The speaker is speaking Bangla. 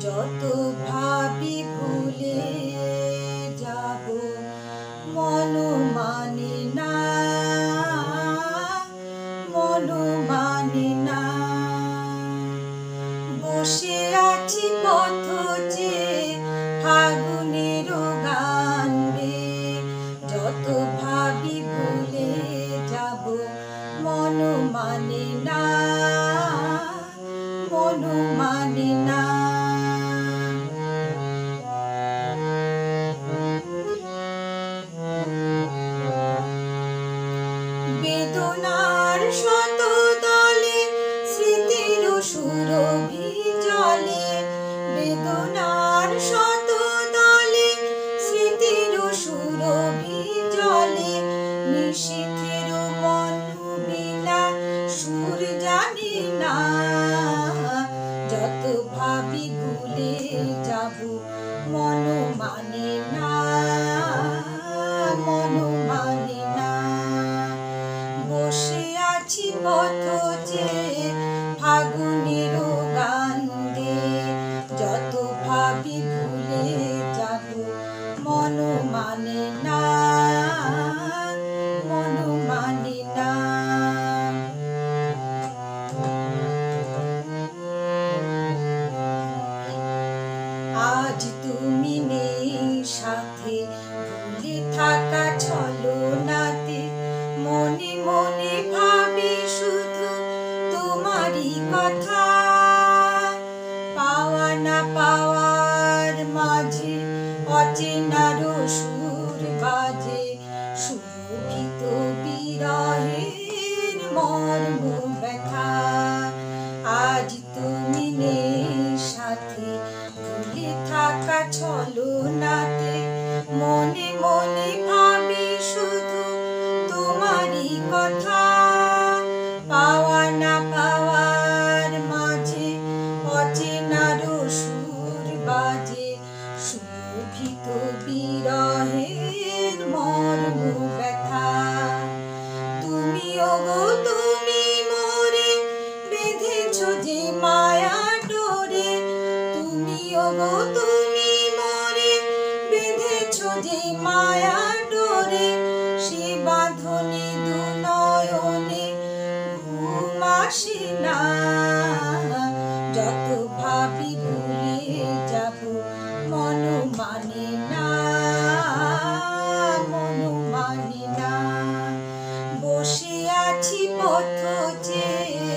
যত ভাবি ভুলে যাব মন মানে না, মন মানে না। বসে আছি পথ চেয়ে ফাগুনের গান রে, যত ভাবি ভুলে যাব মন মানে না, মন মানে না। বেদনার শত দলে স্মৃতির সুরভি জলে, বেদনার শত দলে স্মৃতির সুরভি জলে, নিশীথের মন বিলা সুর জানি না। যত ভাবি ভুলে যাব মন মানে না, মন মানে না। বসে আছি পথ চেয়ে ফাগুনের গান গে, যত ভাবি ভুলে যাব মন মানে না, মন মানে না। আজ তুমি নেই সাথে, ভুলে থাকা ছলনাতে মনে মনে ভাবি শুধু তোমারই কথা। পাওয়া না পাওয়ার মাঝে অচেনার সুর বাজে, সুরভিত বিরহের মর্ম ব্যথা। আজ তুমি নেই সাথে, ভুলে থাকা ছলনাতে মনে মনে ভাবি শুধু তোমারই কথা। পাওয়া না পাওয়ার মাঝে অচেনার সুর বাজে, সুরভিত বিরহের মর্ম ব্যথা। তুমি ওগো তুমি মোরে বেঁধেছ যে মায়া ডোরে, তুমি ওগো তুমি মোরে বেঁধেছ যে মায়া ডোরে, সে বাঁধনে দু নয়নে ঘুম আসে না। যত ভাবি ভুলে যাব মন মানে না, মন মানে না। বসে আছি পথ চেয়ে